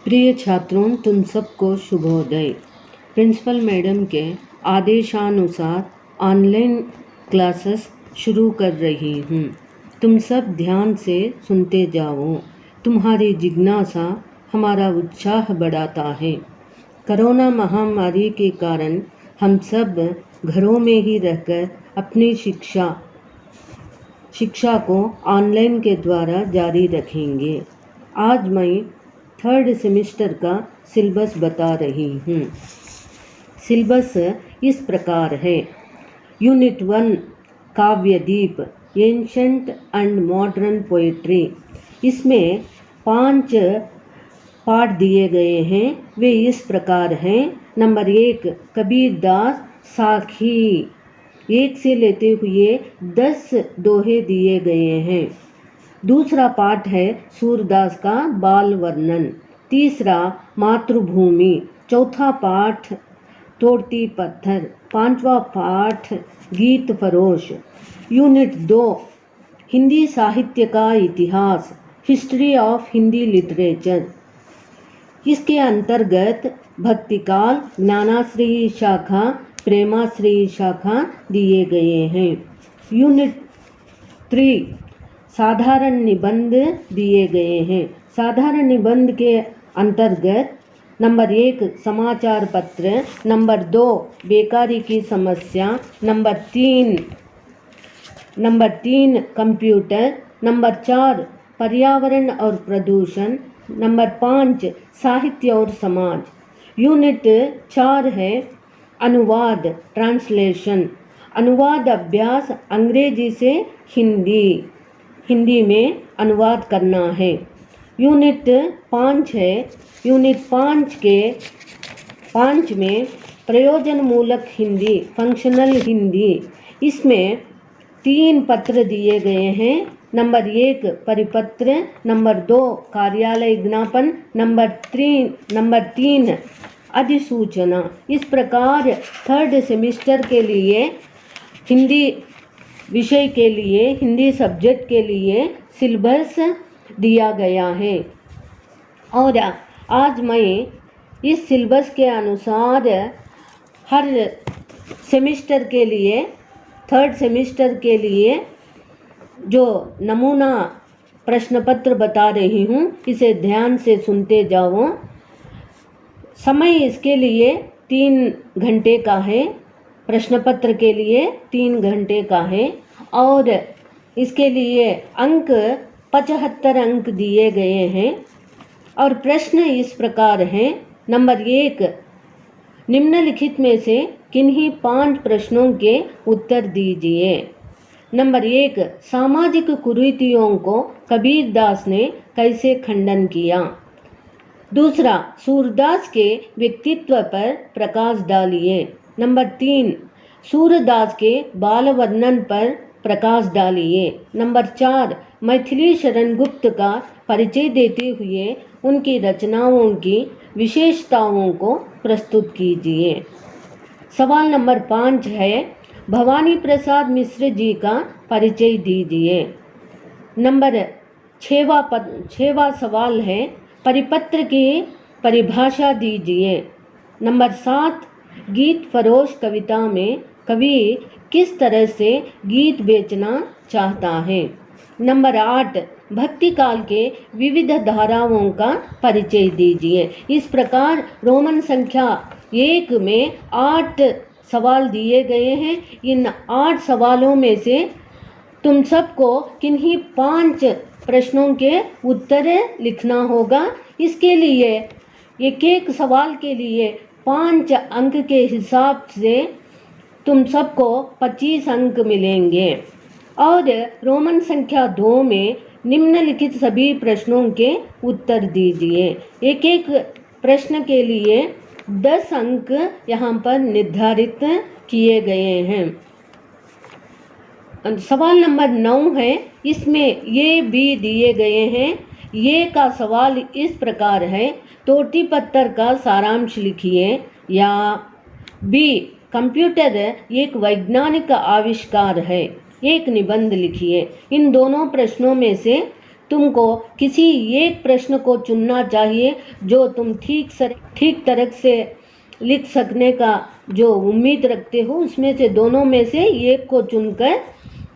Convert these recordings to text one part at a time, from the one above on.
प्रिय छात्रों, तुम सबको शुभोदय। प्रिंसिपल मैडम के आदेशानुसार ऑनलाइन क्लासेस शुरू कर रही हूँ। तुम सब ध्यान से सुनते जाओ। तुम्हारी जिज्ञासा हमारा उत्साह बढ़ाता है। कोरोना महामारी के कारण हम सब घरों में ही रहकर अपनी शिक्षा को ऑनलाइन के द्वारा जारी रखेंगे। आज मैं 3rd सेमेस्टर का सिलेबस बता रही हूँ। सिलेबस इस प्रकार है। Unit 1 Kavyadeep ancient and modern poetry. इसमें 5 पाठ दिए गए हैं। वे इस प्रकार हैं। नंबर 1 कबीरदास साखी। 1 से लेते हुए 10 दोहे दिए गए हैं। दूसरा पाठ है सूरदास का बाल वर्णन। तीसरा मातृभूमि। चौथा पाठ तोड़ती पत्थर। 5वां पाठ गीत फरोश। यूनिट 2 हिंदी साहित्य का इतिहास हिस्ट्री ऑफ हिंदी लिटरेचर। इसके अंतर्गत भक्तिकाल, ज्ञानाश्रयी शाखा, प्रेमाश्रयी शाखा दिए गए हैं। यूनिट 3 साधारण निबंध दिए गए हैं। साधारण निबंध के अंतर्गत नंबर 1 समाचार पत्र, नंबर 2 बेकारी की समस्या, नंबर 3 कंप्यूटर, नंबर 4 पर्यावरण और प्रदूषण, नंबर 5 साहित्य और समाज। यूनिट 4 है अनुवाद ट्रांसलेशन। अनुवाद अभ्यास अंग्रेजी से हिंदी में अनुवाद करना है। यूनिट 5 है। यूनिट 5 में प्रयोजनमूलक हिंदी फंक्शनल हिंदी। इसमें 3 पत्र दिए गए हैं। नंबर 1 परिपत्र, नंबर 2 कार्यालय ज्ञापन, नंबर 3 अधिसूचना। इस प्रकार 3rd सेमेस्टर के लिए हिंदी विषय के लिए, हिंदी सब्जेक्ट के लिए सिलेबस दिया गया है। और आज मैं इस सिलेबस के अनुसार हर सेमेस्टर के लिए 3rd सेमेस्टर के लिए जो नमूना प्रश्न पत्र बता रही हूँ, इसे ध्यान से सुनते जाओ। समय इसके लिए 3 घंटे का है। प्रश्न पत्र के लिए 3 घंटे का है और इसके लिए अंक 75 अंक दिए गए हैं। और प्रश्न इस प्रकार हैं। नंबर 1 निम्नलिखित में से किन्हीं 5 प्रश्नों के उत्तर दीजिए। नंबर 1 सामाजिक कुरीतियों को कबीरदास ने कैसे खंडन किया। दूसरा सूरदास के व्यक्तित्व पर प्रकाश डालिए। नंबर 3 सूरदास के बाल वर्णन पर प्रकाश डालिए। नंबर 4 मैथिली शरण गुप्त का परिचय देते हुए उनकी रचनाओं की विशेषताओं को प्रस्तुत कीजिए। सवाल नंबर 5 है भवानी प्रसाद मिश्र जी का परिचय दीजिए। नंबर 6वां सवाल है परिपत्र की परिभाषा दीजिए। नंबर 7 गीत फरोश कविता में कवि किस तरह से गीत बेचना चाहता है। नंबर 8 भक्ति काल के विविध धाराओं का परिचय दीजिए। इस प्रकार रोमन संख्या 1 में 8 सवाल दिए गए हैं। इन 8 सवालों में से तुम सबको किन्हीं 5 प्रश्नों के उत्तर लिखना होगा। इसके लिए एक सवाल के लिए 5 अंक के हिसाब से तुम सबको 25 अंक मिलेंगे। और रोमन संख्या 2 में निम्नलिखित सभी प्रश्नों के उत्तर दीजिए। एक प्रश्न के लिए 10 अंक यहाँ पर निर्धारित किए गए हैं। सवाल नंबर 9 है। इसमें ये भी दिए गए हैं। ये का सवाल इस प्रकार है तोड़ती पत्थर का सारांश लिखिए। या बी कंप्यूटर एक वैज्ञानिक आविष्कार है। एक निबंध लिखिए। इन दोनों प्रश्नों में से तुमको किसी एक प्रश्न को चुनना चाहिए जो तुम ठीक तरह से लिख सकने का जो उम्मीद रखते हो। उसमें से दोनों में से एक को चुनकर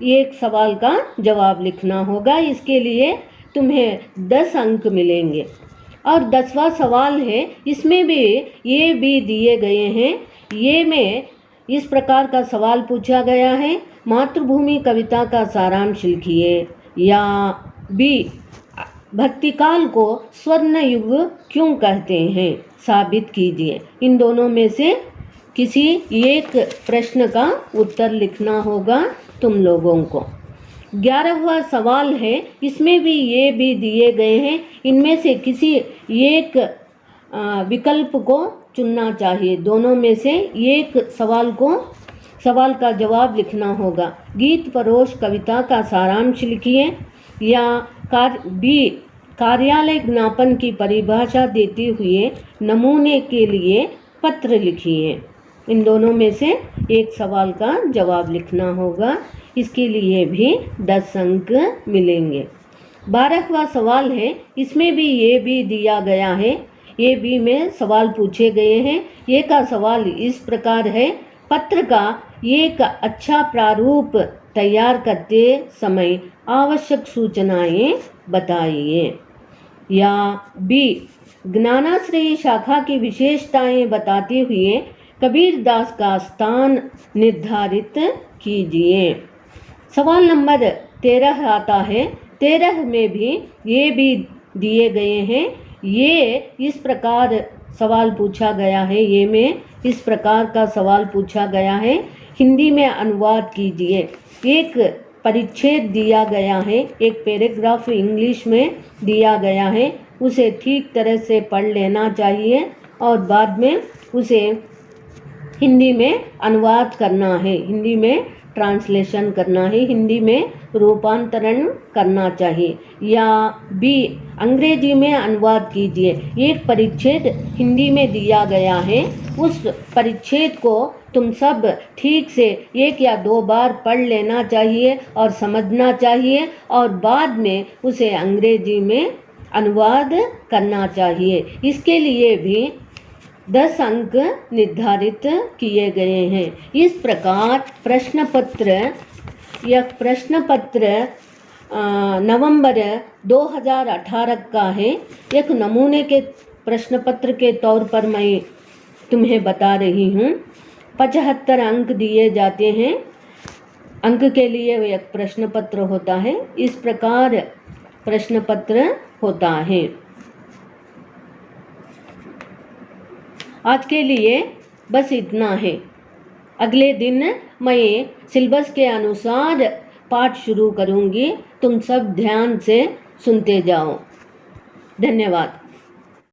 एक सवाल का जवाब लिखना होगा। इसके लिए तुम्हें 10 अंक मिलेंगे। और 10वां सवाल है, इसमें भी ये भी दिए गए हैं। ये में इस प्रकार का सवाल पूछा गया है, मातृभूमि कविता का सारांश लिखिए। या बी, भक्तिकाल को स्वर्ण युग क्यों कहते हैं, साबित कीजिए। इन दोनों में से किसी एक प्रश्न का उत्तर लिखना होगा तुम लोगों को। 11वां सवाल है, इसमें भी ये भी दिए गए हैं। इनमें से किसी एक विकल्प को चुनना चाहिए। दोनों में से एक सवाल का जवाब लिखना होगा। गीत परोश कविता का सारांश लिखिए। या कार्यालय ज्ञापन की परिभाषा देते हुए नमूने के लिए पत्र लिखिए। इन दोनों में से एक सवाल का जवाब लिखना होगा। इसके लिए भी 10 अंक मिलेंगे। 12वां सवाल है, इसमें भी ये भी दिया गया है। ये भी में सवाल पूछे गए हैं। ये का सवाल इस प्रकार है, पत्र का एक अच्छा प्रारूप तैयार करते समय आवश्यक सूचनाएं बताइए। या बी, ज्ञानाश्रयी शाखा की विशेषताएं बताते हुए कबीरदास का स्थान निर्धारित कीजिए। सवाल नंबर 13 आता है। 13 में भी ये भी दिए गए हैं। ये इस प्रकार सवाल पूछा गया है। ये में इस प्रकार का सवाल पूछा गया है, हिंदी में अनुवाद कीजिए। एक परिच्छेद दिया गया है, एक पैराग्राफ इंग्लिश में दिया गया है, उसे ठीक तरह से पढ़ लेना चाहिए और बाद में उसे हिंदी में अनुवाद करना है, हिंदी में ट्रांसलेशन करना है, हिंदी में रूपांतरण करना चाहिए। या बी, अंग्रेजी में अनुवाद कीजिए। एक परिच्छेद हिंदी में दिया गया है, उस परिच्छेद को तुम सब ठीक से 1 या 2 बार पढ़ लेना चाहिए और समझना चाहिए और बाद में उसे अंग्रेजी में अनुवाद करना चाहिए। इसके लिए भी 10 अंक निर्धारित किए गए हैं। इस प्रकार प्रश्न पत्र नवंबर 2018 का है। एक नमूने के प्रश्न पत्र के तौर पर मैं तुम्हें बता रही हूँ। 75 अंक दिए जाते हैं। अंक के लिए एक प्रश्न पत्र होता है। इस प्रकार प्रश्न पत्र होता है। आज के लिए बस इतना है। अगले दिन मैं सिलेबस के अनुसार पाठ शुरू करूँगी। तुम सब ध्यान से सुनते जाओ। धन्यवाद।